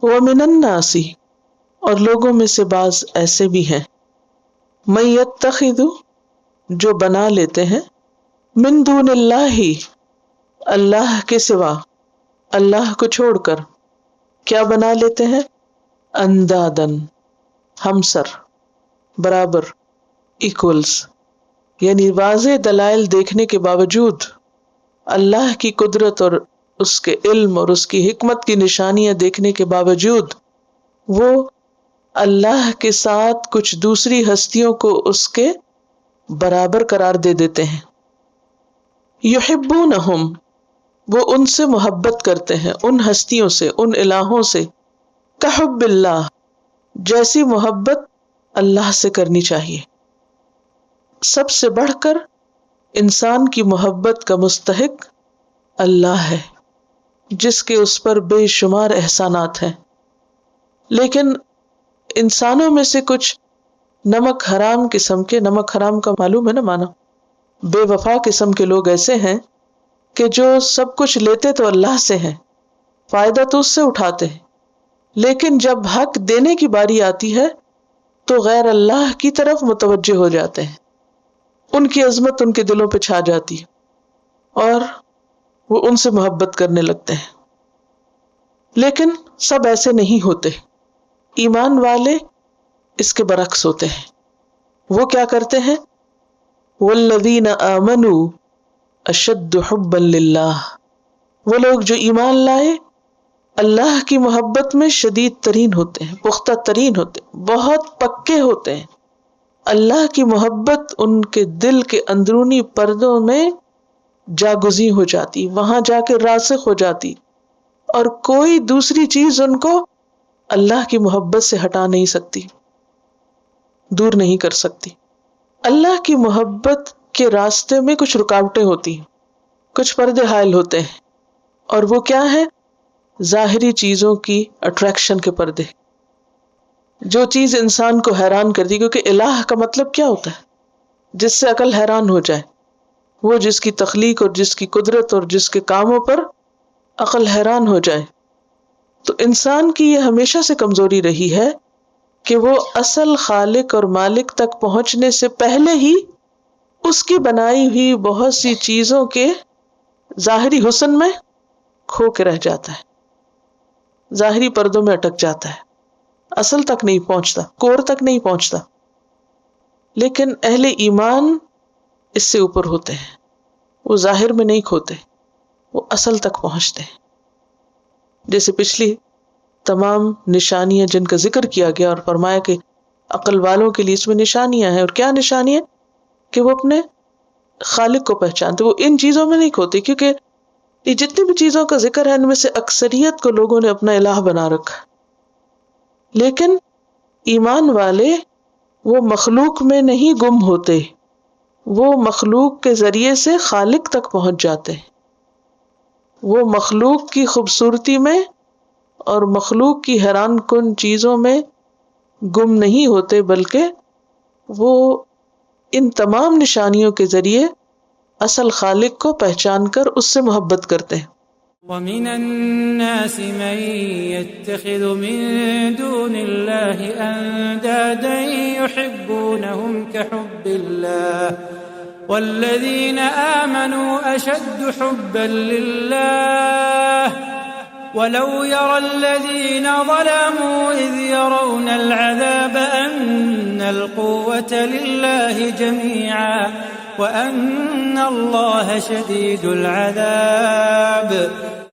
وَمِنَ النَّاسِ اور لوگوں میں سے بعض ایسے بھی ہیں مَن يَتَّخِذُ جو بنا لیتے ہیں من دون اللہ اللہ کے سوا، اللہ کو چھوڑ کر کیا بنا لیتے ہیں؟ اندادن ہمسر، برابر، ایکولز، یعنی واضح دلائل دیکھنے کے باوجود، اللہ کی قدرت اور اس کے علم اور اس کی حکمت کی نشانیاں دیکھنے کے باوجود وہ اللہ کے ساتھ کچھ دوسری ہستیوں کو اس کے برابر قرار دے دیتے ہیں۔ یحبونہم وہ ان سے محبت کرتے ہیں، ان ہستیوں سے، ان الہوں سے، کحب اللہ جیسی محبت اللہ سے کرنی چاہیے۔ سب سے بڑھ کر انسان کی محبت کا مستحق اللہ ہے جس کے اس پر بے شمار احسانات ہیں، لیکن انسانوں میں سے کچھ نمک حرام قسم کے، نمک حرام کا معلوم ہے نا معنی، بے وفا قسم کے لوگ ایسے ہیں کہ جو سب کچھ لیتے تو اللہ سے ہیں، فائدہ تو اس سے اٹھاتے ہیں، لیکن جب حق دینے کی باری آتی ہے تو غیر اللہ کی طرف متوجہ ہو جاتے ہیں، ان کی عظمت ان کے دلوں پہ چھا جاتی ہے اور وہ ان سے محبت کرنے لگتے ہیں۔ لیکن سب ایسے نہیں ہوتے، ایمان والے اس کے برعکس ہوتے ہیں۔ وہ کیا کرتے ہیں؟ والذین آمنوا اشد حبا للہ وہ لوگ جو ایمان لائے اللہ کی محبت میں شدید ترین ہوتے ہیں، پختہ ترین ہوتے ہیں، بہت پکے ہوتے ہیں۔ اللہ کی محبت ان کے دل کے اندرونی پردوں میں جاگزیں ہو جاتی، وہاں جا کے راسخ ہو جاتی، اور کوئی دوسری چیز ان کو اللہ کی محبت سے ہٹا نہیں سکتی، دور نہیں کر سکتی۔ اللہ کی محبت کے راستے میں کچھ رکاوٹیں ہوتی ہیں، کچھ پردے حائل ہوتے ہیں، اور وہ کیا ہے؟ ظاہری چیزوں کی اٹریکشن کے پردے، جو چیز انسان کو حیران کرتی، کیونکہ الہ کا مطلب کیا ہوتا ہے؟ جس سے عقل حیران ہو جائے، وہ جس کی تخلیق اور جس کی قدرت اور جس کے کاموں پر عقل حیران ہو جائے۔ تو انسان کی یہ ہمیشہ سے کمزوری رہی ہے کہ وہ اصل خالق اور مالک تک پہنچنے سے پہلے ہی اس کی بنائی ہوئی بہت سی چیزوں کے ظاہری حسن میں کھو کے رہ جاتا ہے، ظاہری پردوں میں اٹک جاتا ہے، اصل تک نہیں پہنچتا، کور تک نہیں پہنچتا۔ لیکن اہل ایمان اس سے اوپر ہوتے ہیں، وہ ظاہر میں نہیں کھوتے، وہ اصل تک پہنچتے ہیں۔ جیسے پچھلی تمام نشانیاں جن کا ذکر کیا گیا اور فرمایا کہ عقل والوں کے لیے اس میں نشانیاں ہیں، اور کیا نشانیاں؟ کہ وہ اپنے خالق کو پہچانتے، وہ ان چیزوں میں نہیں کھوتے، کیونکہ یہ جتنی بھی چیزوں کا ذکر ہے ان میں سے اکثریت کو لوگوں نے اپنا الہ بنا رکھا، لیکن ایمان والے وہ مخلوق میں نہیں گم ہوتے، وہ مخلوق کے ذریعے سے خالق تک پہنچ جاتے ہیں، وہ مخلوق کی خوبصورتی میں اور مخلوق کی حیران کن چیزوں میں گم نہیں ہوتے، بلکہ وہ ان تمام نشانیوں کے ذریعے اصل خالق کو پہچان کر اس سے محبت کرتے ہیں۔ وَمِنَ النَّاسِ مَن يَتَّخِذُ مِن دُونِ اللَّهِ أَندَادًا يُحِبُّونَهُمْ كَحُبِّ اللَّهِ وَالَّذِينَ آمَنُوا أَشَدُّ حُبًّا لِلَّهِ وَلَوْ يَرَى الَّذِينَ ظَلَمُوا إِذْ يَرَوْنَ الْعَذَابَ أَنَّ الْقُوَّةَ لِلَّهِ جَمِيعًا وَأَنَّ اللَّهَ شَدِيدُ الْعَذَابِ